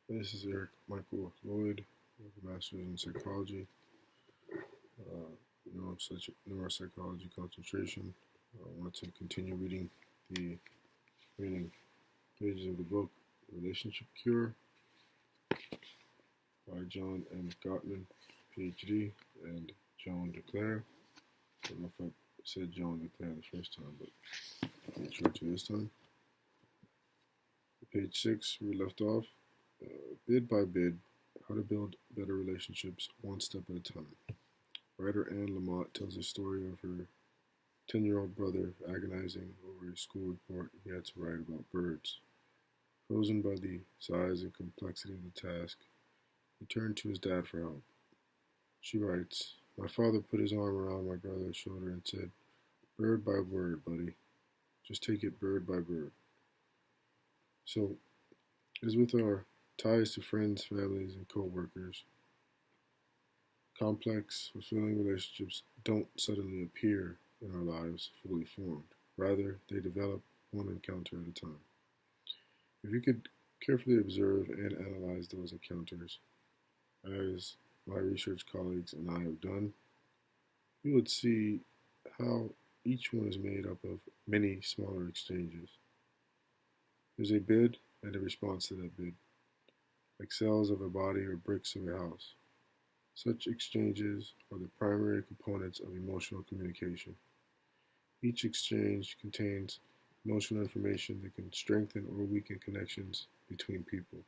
This is Eric Michael Lloyd with a master's in psychology, uh, neuropsychology concentration. I want to continue reading the remaining pages of the book, Relationship Cure by John M. Gottman, PhD, and Joan DeClaire. I don't know if I said Joan DeClaire the first time, but I'll make sure to this time. Page 6, we left off, bid by bid, how to build better relationships one step at a time. Writer Anne Lamott tells a story of her 10-year-old brother agonizing over a school report he had to write about birds. Frozen by the size and complexity of the task, he turned to his dad for help. She writes, "My father put his arm around my brother's shoulder and said, 'Bird by word, buddy. Just take it bird by bird.'" So, as with our ties to friends, families, and co-workers, complex, fulfilling relationships don't suddenly appear in our lives fully formed. Rather, they develop one encounter at a time. If you could carefully observe and analyze those encounters, as my research colleagues and I have done, you would see how each one is made up of many smaller exchanges. There's a bid and a response to that bid, like cells of a body or bricks of a house. Such exchanges are the primary components of emotional communication. Each exchange contains emotional information that can strengthen or weaken connections between people.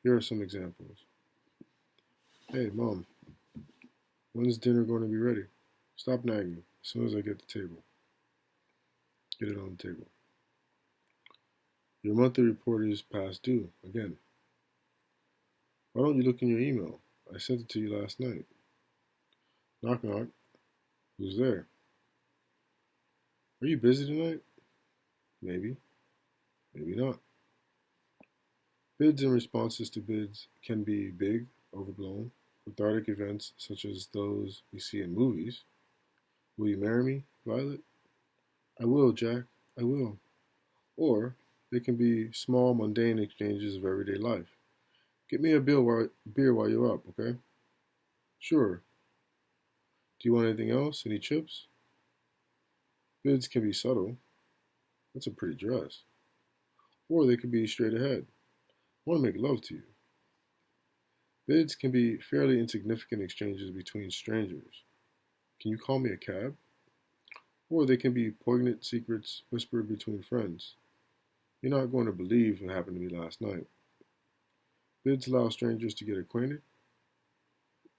Here are some examples. "Hey, Mom, when's dinner going to be ready? Stop nagging. As soon as I get the table. Get it on the table. Your monthly report is past due. Again. Why don't you look in your email? I sent it to you last night. Knock knock. Who's there? Are you busy tonight? Maybe. Maybe not." Bids and responses to bids can be big, overblown, cathartic events such as those we see in movies. "Will you marry me, Violet?" "I will, Jack. I will." Or they can be small, mundane exchanges of everyday life. "Get me a beer while you're up, okay?" "Sure. Do you want anything else? Any chips?" Bids can be subtle. "That's a pretty dress." Or they can be straight ahead. "I want to make love to you." Bids can be fairly insignificant exchanges between strangers. "Can you call me a cab?" Or they can be poignant secrets whispered between friends. "You're not going to believe what happened to me last night." Bids allow strangers to get acquainted.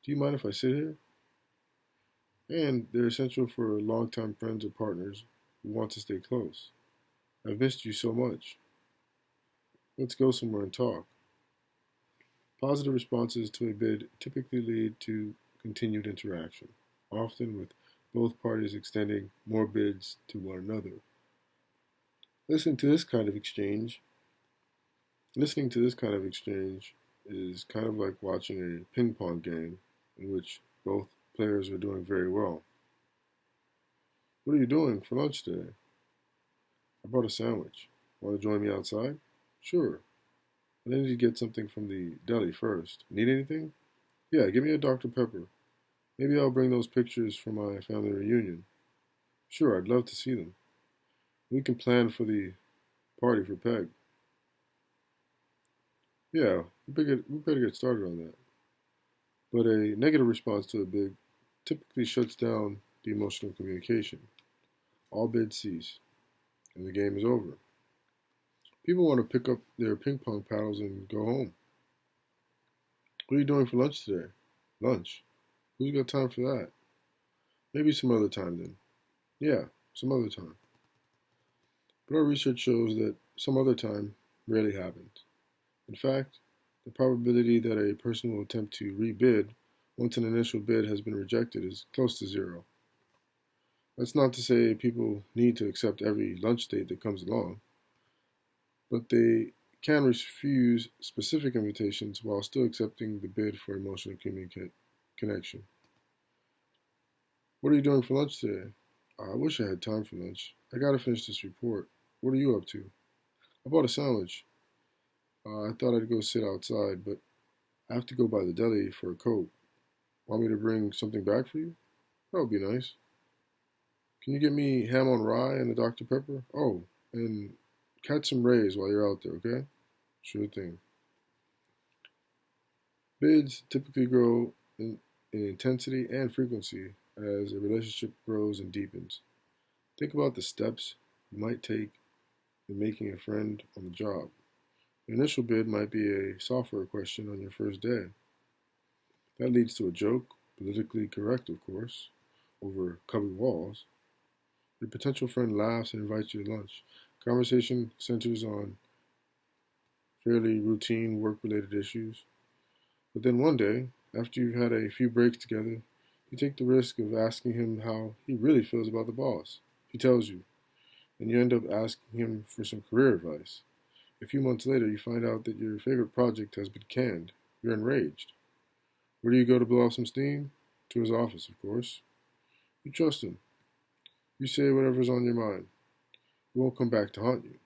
"Do you mind if I sit here?" And they're essential for longtime friends or partners who want to stay close. "I've missed you so much. Let's go somewhere and talk." Positive responses to a bid typically lead to continued interaction, often with both parties extending more bids to one another. Listening to this kind of exchange, Listening to this kind of exchange is kind of like watching a ping pong game in which both players are doing very well. "What are you doing for lunch today?" "I brought a sandwich. Want to join me outside?" "Sure. But I need to get something from the deli first. Need anything?" "Yeah, give me a Dr. Pepper. Maybe I'll bring those pictures from my family reunion." "Sure, I'd love to see them. We can plan for the party for Peg." "Yeah, we better get started on that." But a negative response to a bid typically shuts down the emotional communication. All bids cease, and the game is over. People want to pick up their ping pong paddles and go home. "What are you doing for lunch today?" "Lunch? Who's got time for that?" "Maybe some other time then." "Yeah, some other time." But our research shows that some other time rarely happens. In fact, the probability that a person will attempt to rebid once an initial bid has been rejected is close to zero. That's not to say people need to accept every lunch date that comes along, but they can refuse specific invitations while still accepting the bid for emotional connection. "What are you doing for lunch today?" "I wish I had time for lunch. I gotta finish this report. What are you up to?" "I bought a sandwich. I thought I'd go sit outside, but I have to go by the deli for a coat. Want me to bring something back for you? That would be nice. Can you get me ham on rye and a Dr. Pepper? Oh, and catch some rays while you're out there, okay? Sure thing. Bids typically grow in intensity and frequency as a relationship grows and deepens. Think about the steps you might take in making a friend on the job. Your initial bid might be a software question on your first day. That leads to a joke, politically correct, of course, over cubby walls. Your potential friend laughs and invites you to lunch. Conversation centers on fairly routine work related issues. But then one day, after you've had a few breaks together, you take the risk of asking him how he really feels about the boss. He tells you, and you end up asking him for some career advice. A few months later, you find out that your favorite project has been canned. You're enraged. Where do you go to blow off some steam? To his office, of course. You trust him. You say whatever's on your mind. He won't come back to haunt you.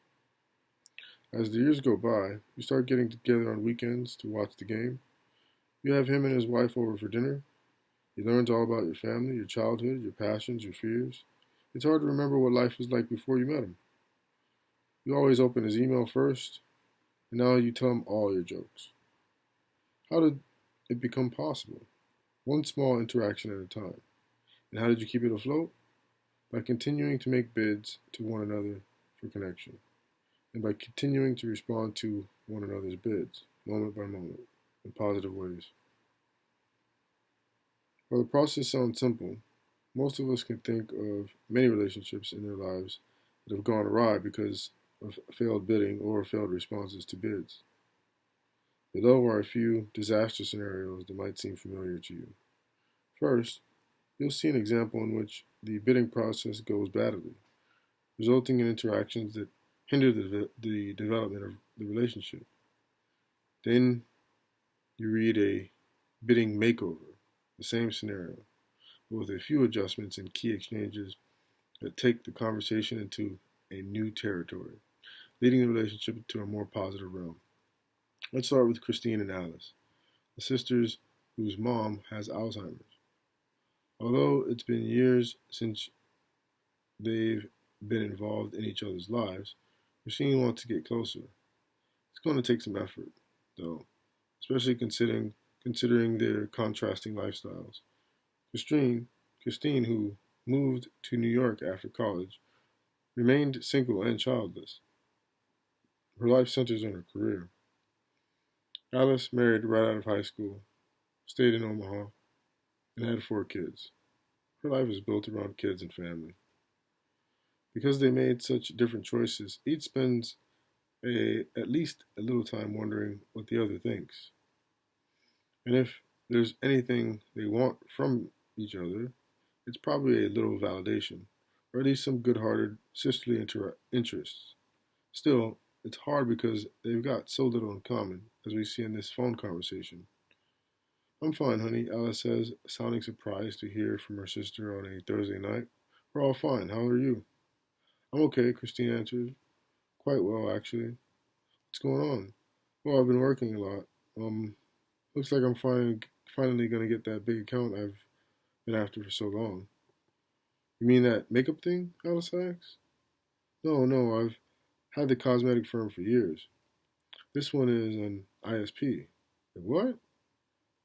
As the years go by, you start getting together on weekends to watch the game. You have him and his wife over for dinner. He learns all about your family, your childhood, your passions, your fears. It's hard to remember what life was like before you met him. You always open his email first, and now you tell him all your jokes. How did it become possible? One small interaction at a time. And how did you keep it afloat? By continuing to make bids to one another for connection, and by continuing to respond to one another's bids, moment by moment, in positive ways. While the process sounds simple, most of us can think of many relationships in their lives that have gone awry because of failed bidding or failed responses to bids. Below are a few disaster scenarios that might seem familiar to you. First, you'll see an example in which the bidding process goes badly, resulting in interactions that hinder the development of the relationship. Then you read a bidding makeover, the same scenario, but with a few adjustments and key exchanges that take the conversation into a new territory, leading the relationship to a more positive realm. Let's start with Christine and Alice, the sisters whose mom has Alzheimer's. Although it's been years since they've been involved in each other's lives, Christine wants to get closer. It's going to take some effort, though, especially considering their contrasting lifestyles. Christine, who moved to New York after college, remained single and childless. Her life centers on her career. Alice married right out of high school, stayed in Omaha, and had 4 kids. Her life is built around kids and family. Because they made such different choices, each spends at least a little time wondering what the other thinks. And if there's anything they want from each other, it's probably a little validation, or at least some good hearted sisterly interests. Still, it's hard because they've got so little in common, as we see in this phone conversation. I'm fine, honey, Alice says, sounding surprised to hear from her sister on a Thursday night. We're all fine. How are you? I'm okay, Christine answered. Quite well, actually. What's going on? Well, I've been working a lot. Um, Looks like I'm finally gonna get that big account I've been after for so long. You mean that makeup thing? Alice asks. No, no, I've had the cosmetic firm for years. This one is an ISP. A what?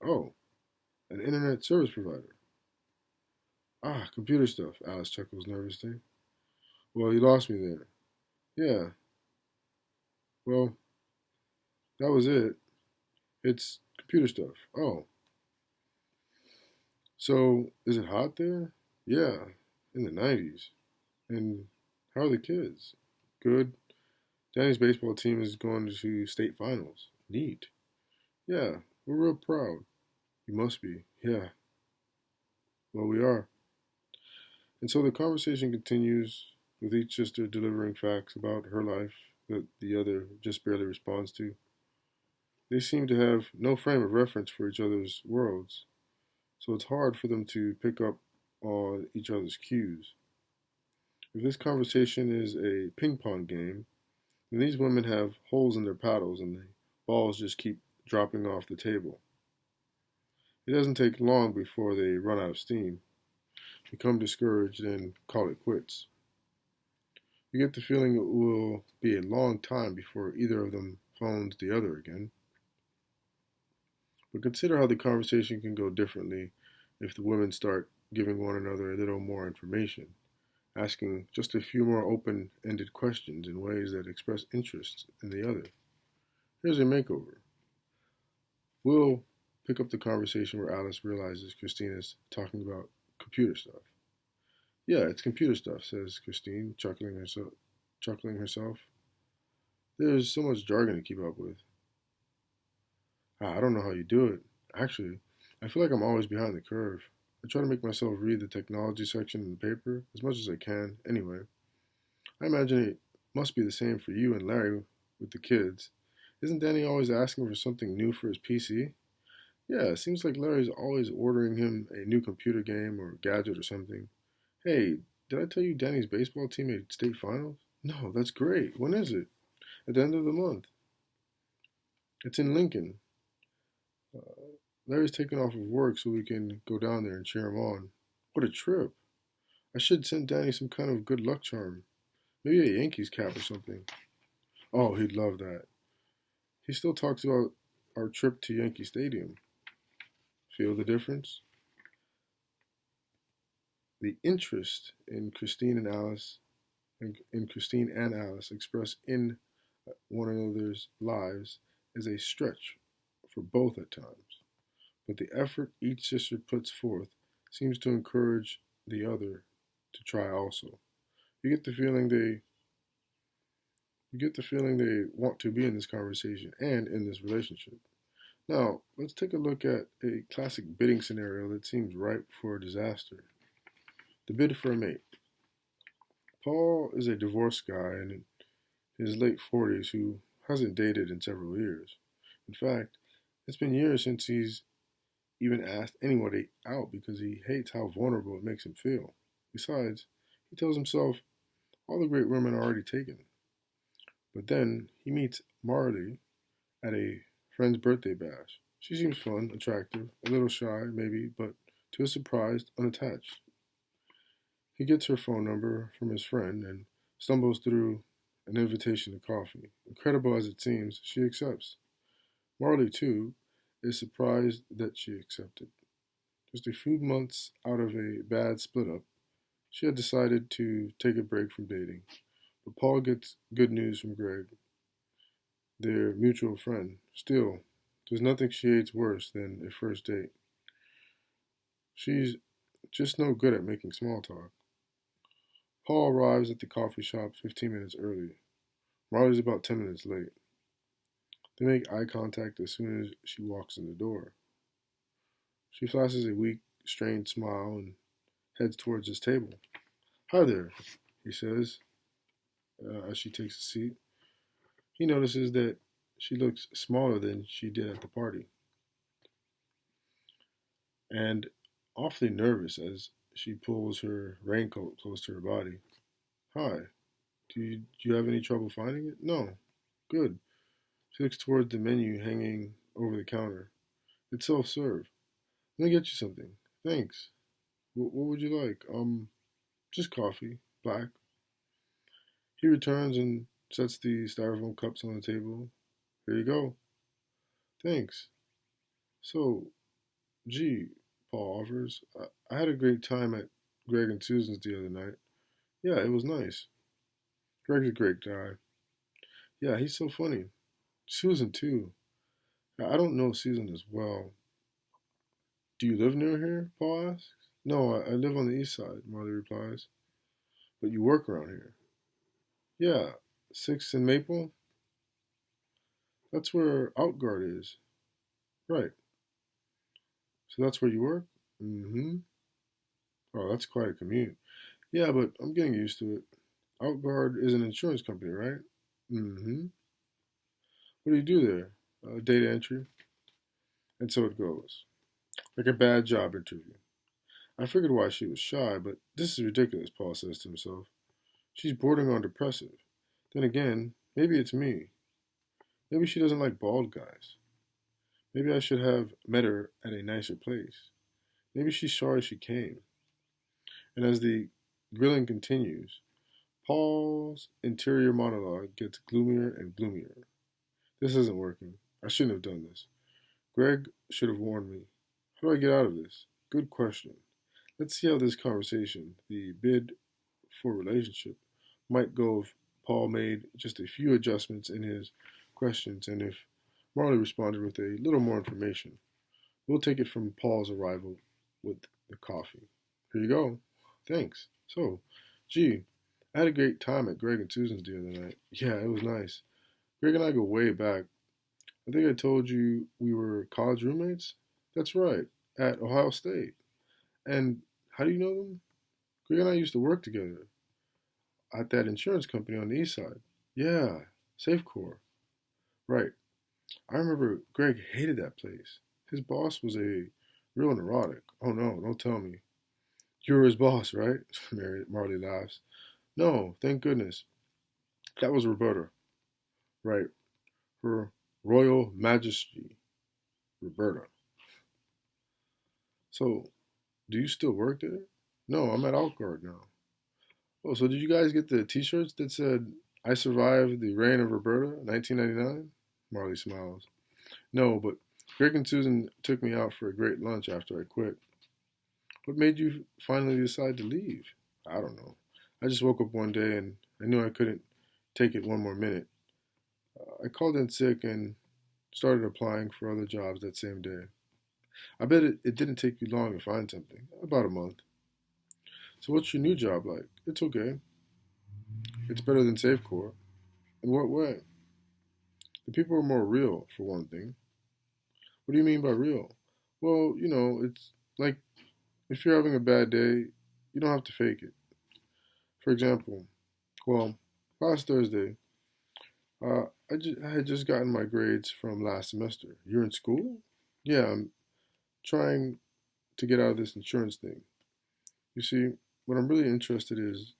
Oh, an internet service provider. Ah, computer stuff, Alice chuckles nervously. Well, you lost me there. Yeah, well, that was it. It's computer stuff. Oh, so is it hot there? Yeah, in the 90s. And how are the kids? Good. Danny's baseball team is going to state finals. Neat. Yeah, we're real proud. You must be. Yeah, well, we are. And so the conversation continues with each sister delivering facts about her life that the other just barely responds to. They seem to have no frame of reference for each other's worlds, so it's hard for them to pick up on each other's cues. If this conversation is a ping pong game, then these women have holes in their paddles and they Balls just keep dropping off the table. It doesn't take long before they run out of steam, become discouraged, and call it quits. You get the feeling it will be a long time before either of them phones the other again. But consider how the conversation can go differently if the women start giving one another a little more information, asking just a few more open ended questions in ways that express interest in the other. Here's a makeover. We'll pick up the conversation where Alice realizes Christina's talking about computer stuff. Yeah, it's computer stuff, says Christine, chuckling herself. There's so much jargon to keep up with. I don't know how you do it. Actually, I feel like I'm always behind the curve. I try to make myself read the technology section in the paper as much as I can, anyway. I imagine it must be the same for you and Larry with the kids. Isn't Danny always asking for something new for his PC? Yeah, it seems like Larry's always ordering him a new computer game or gadget or something. Hey, did I tell you Danny's baseball team made state finals? No, that's great. When is it? At the end of the month. It's in Lincoln. Larry's taking off of work so we can go down there and cheer him on. What a trip. I should send Danny some kind of good luck charm. Maybe a Yankees cap or something. Oh, he'd love that. He still talks about our trip to Yankee Stadium. Feel the difference? The interest in Christine and Alice expressed in one another's lives is a stretch for both at times. But the effort each sister puts forth seems to encourage the other to try also. You get the feeling they you get the feeling they want to be in this conversation and in this relationship. Now, let's take a look at a classic bidding scenario that seems ripe for a disaster. The bid for a mate. Paul is a divorced guy in his late 40s who hasn't dated in several years. In fact, it's been years since he's even asked anybody out because he hates how vulnerable it makes him feel. Besides, he tells himself all the great women are already taken. But then he meets Marley at a friend's birthday bash. She seems fun, attractive, a little shy, maybe, but to his surprise, unattached. He gets her phone number from his friend and stumbles through an invitation to coffee. Incredible as it seems, she accepts. Marley, too, is surprised that she accepted. Just a few months out of a bad split up, she had decided to take a break from dating. But Paul gets good news from Greg, their mutual friend. Still, there's nothing she hates worse than a first date. She's just no good at making small talk. Paul arrives at the coffee shop 15 minutes early. Marley's about 10 minutes late. They make eye contact as soon as she walks in the door. She flashes a weak, strained smile and heads towards his table. Hi there, he says as she takes a seat. He notices that she looks smaller than she did at the party and awfully nervous as she pulls her raincoat close to her body. Hi, do you have any trouble finding it? No. Good. She looks towards the menu hanging over the counter. It's self serve. Let me get you something. Thanks. What would you like? Just coffee. Black. He returns and sets the styrofoam cups on the table. Here you go. Thanks. So, gee, Paul offers. I had a great time at Greg and Susan's the other night. Yeah, it was nice. Greg's a great guy. Yeah, he's so funny. Susan, too. I don't know Susan as well. Do you live near here? Paul asks. No, I live on the east side, Marley replies. But you work around here. Yeah, 6th and Maple? That's where Outguard is. Right. So that's where you work? Mm-hmm. Oh, that's quite a commute. Yeah, but I'm getting used to it. Outguard is an insurance company, right? Mm-hmm. What do you do there? Data entry? And so it goes. Like a bad job interview. I figured why she was shy, but this is ridiculous, Paul says to himself. She's bordering on depressive. Then again, maybe it's me. Maybe she doesn't like bald guys. Maybe I should have met her at a nicer place. Maybe she's sorry she came. And as the grilling continues, Paul's interior monologue gets gloomier and gloomier. This isn't working. I shouldn't have done this. Greg should have warned me. How do I get out of this? Good question. Let's see how this conversation, the bid for relationship, might go if Paul made just a few adjustments in his questions and if Marley responded with a little more information. We'll take it from Paul's arrival with the coffee. Here you go. Thanks. So, gee, I had a great time at Greg and Susan's the other night. Yeah, it was nice. Greg and I go way back. I think I told you we were college roommates? That's right, at Ohio State. And how do you know them? Greg and I used to work together at that insurance company on the east side. Yeah, Safecore. Right. I remember Greg hated that place. His boss was a real neurotic. Oh no, don't tell me. You were his boss, right? Marley laughs. No, thank goodness. That was Roberta. Right. Her Royal Majesty, Roberta. So, do you still work there? No, I'm at Outguard now. Oh, so did you guys get the t-shirts that said, I survived the reign of Roberta, 1999? Marley smiles. No, but Greg and Susan took me out for a great lunch after I quit. What made you finally decide to leave? I don't know. I just woke up one day and I knew I couldn't take it one more minute. I called in sick and started applying for other jobs that same day. I bet it didn't take you long to find something. About a month. So what's your new job like? It's okay. It's better than Safecore. In what way? The people are more real, for one thing. What do you mean by real? Well, it's like if you're having a bad day, you don't have to fake it. For example, well, last Thursday, I had just gotten my grades from last semester. You're in school? Yeah, I'm trying to get out of this insurance thing. You see, what I'm really interested is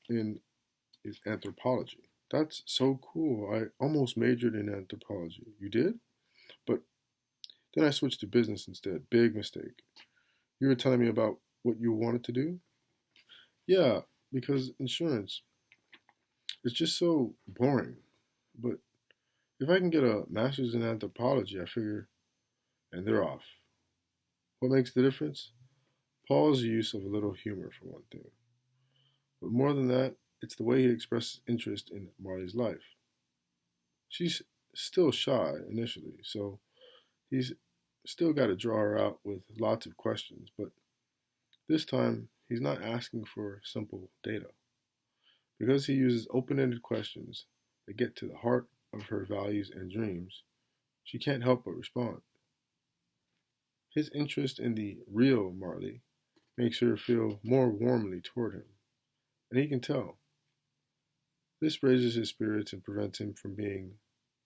anthropology. That's so cool. I almost majored in anthropology. You did? But then I switched to business instead. Big mistake. You were telling me about what you wanted to do? Yeah, because insurance is just so boring. But if I can get a master's in anthropology, I figure, and they're off. What makes the difference? Paul's use of a little humor, for one thing. But more than that, it's the way he expresses interest in Marley's life. She's still shy initially, so he's still got to draw her out with lots of questions, but this time he's not asking for simple data. Because he uses open ended questions that get to the heart of her values and dreams, she can't help but respond. His interest in the real Marley makes her feel more warmly toward him, and he can tell. This raises his spirits and prevents him from being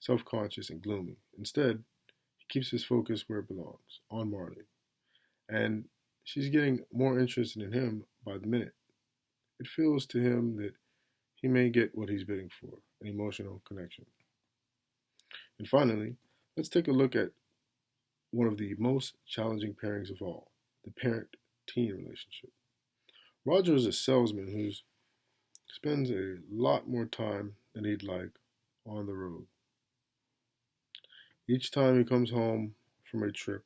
self conscious and gloomy. Instead, he keeps his focus where it belongs, on Marley. And she's getting more interested in him by the minute. It feels to him that he may get what he's bidding for, an emotional connection. And finally, let's take a look at one of the most challenging pairings of all, the parent teen relationship. Roger is a salesman who spends a lot more time than he'd like on the road. Each time he comes home from a trip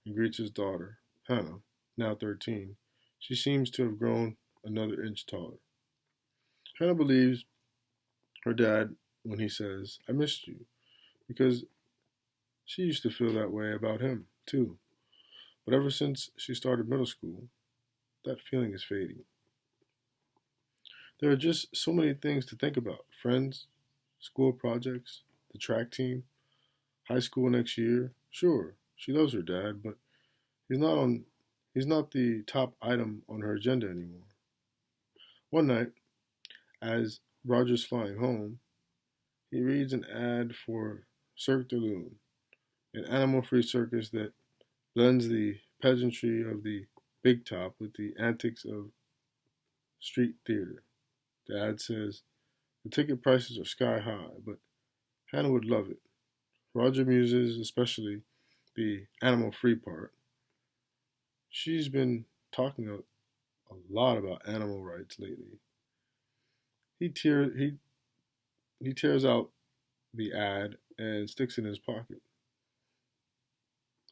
and greets his daughter, Hannah, now 13, she seems to have grown another inch taller. Hannah believes her dad when he says, I missed you, because she used to feel that way about him, too. But ever since she started middle school, that feeling is fading. There are just so many things to think about friends, school projects, the track team, high school next year. Sure, she loves her dad, but he's not on he's not the top item on her agenda anymore. One night, as Roger's flying home, he reads an ad for Cirque du Loon, an animal-free circus that blends the pageantry of the big top with the antics of street theater. The ad says the ticket prices are sky high, but Hannah would love it. Roger muses, especially the animal free part. She's been talking a lot about animal rights lately. He tear he tears out the ad and sticks it in his pocket.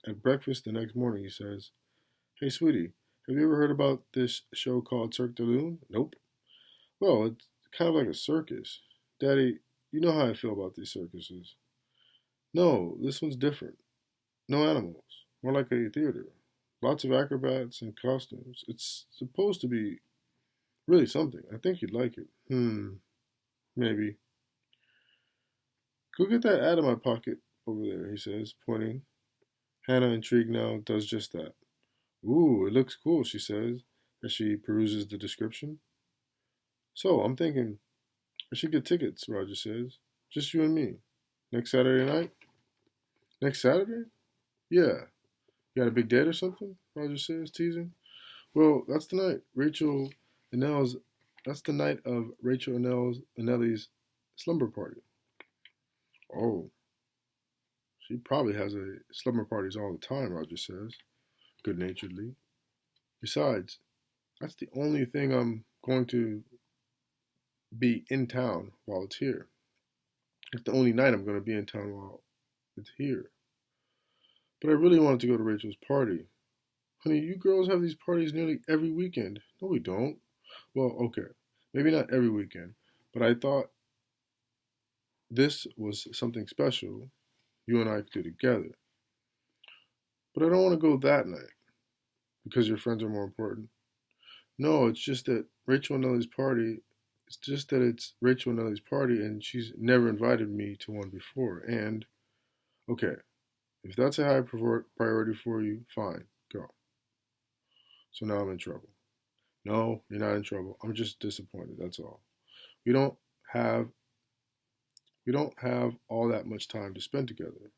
At breakfast the next morning, he says, "Hey, sweetie, have you ever heard about this show called Cirque du Loon?" Nope. Well, it's kind of like a circus. Daddy, you know how I feel about these circuses. No, this one's different. No animals. More like a theater. Lots of acrobats and costumes. It's supposed to be really something. I think you'd like it. Maybe. Go get that out of my pocket over there, he says, pointing. Hannah, intrigued now, does just that. Ooh, it looks cool, she says, as she peruses the description. So, I'm thinking, I should get tickets, Roger says. Just you and me. Next Saturday night? Next Saturday? Yeah. You got a big date or something? Roger says, teasing. Well, that's the night. That's the night of Rachel and Ellie's slumber party. Oh, she probably has a slumber parties all the time, Roger says, good naturedly. Besides, that's the only thing I'm going to be in town while it's here. It's the only night I'm going to be in town while it's here. But I really wanted to go to Rachel's party. Honey, you girls have these parties nearly every weekend. No, we don't. Well, okay. Maybe not every weekend. But I thought this was something special you and I could do together. But I don't want to go that night because your friends are more important. No, it's just that Rachel and Ellie's party. It's just that it's Rachel and Ellie's party, and she's never invited me to one before. And okay, if that's a high priority for you, fine, go. So now I'm in trouble. No, you're not in trouble. I'm just disappointed. That's all. We don't have we don't have all that much time to spend together.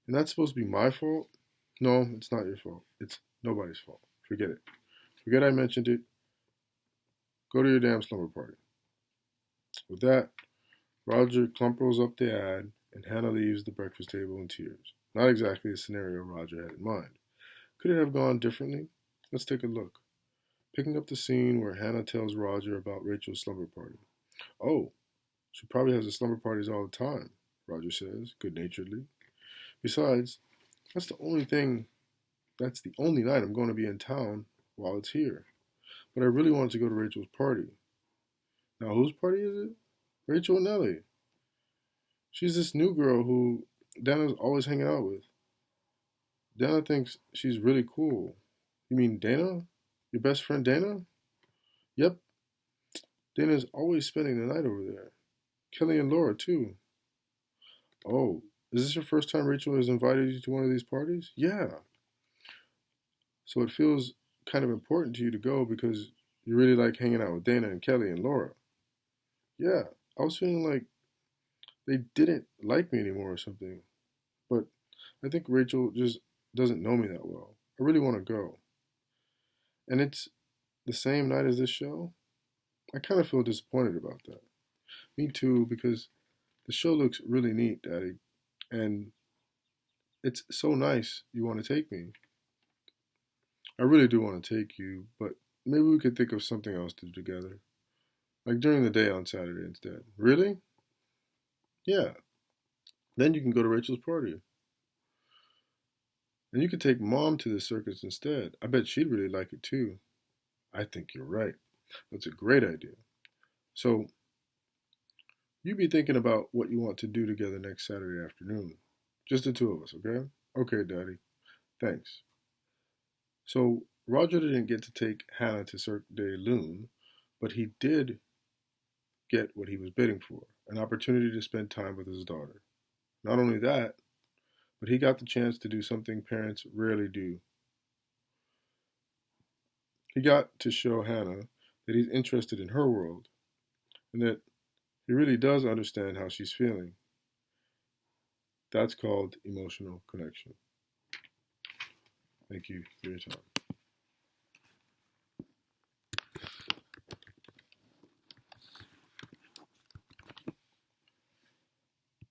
And that's supposed to be my fault? No, it's not your fault. It's nobody's fault. Forget it. Forget I mentioned it. Go to your damn slumber party. With that, Roger crumples up the ad and Hannah leaves the breakfast table in tears. Not exactly the scenario Roger had in mind. Could it have gone differently? Let's take a look. Picking up the scene where Hannah tells Roger about Rachel's slumber party. Oh, she probably has the slumber parties all the time, Roger says, good naturedly. Besides, that's the only thing, that's the only night I'm going to be in town while it's here. But I really wanted to go to Rachel's party. Now, whose party is it? Rachel and Ellie. She's this new girl who Dana's always hanging out with. Dana thinks she's really cool. You mean Dana? Your best friend Dana? Yep. Dana's always spending the night over there. Kelly and Laura, too. Oh, is this your first time Rachel has invited you to one of these parties? Yeah. So it feels kind of important to you to go because you really like hanging out with Dana and Kelly and Laura. Yeah, I was feeling like they didn't like me anymore or something. But I think Rachel just doesn't know me that well. I really want to go. And it's the same night as this show. I kind of feel disappointed about that. Me too, because the show looks really neat, Daddy. And it's so nice you want to take me. I really do want to take you, but maybe we could think of something else to do together. Like during the day on Saturday instead. Really? Yeah. Then you can go to Rachel's party. And you could take Mom to the circus instead. I bet she'd really like it too. I think you're right. That's a great idea. So, you be thinking about what you want to do together next Saturday afternoon. Just the two of us, okay? Okay, Daddy. Thanks. So, Roger didn't get to take Hannah to Cirque de Loon, but he did get what he was bidding for, an opportunity to spend time with his daughter. Not only that, but he got the chance to do something parents rarely do. He got to show Hannah that he's interested in her world and that he really does understand how she's feeling. That's called emotional connection. Thank you for your time.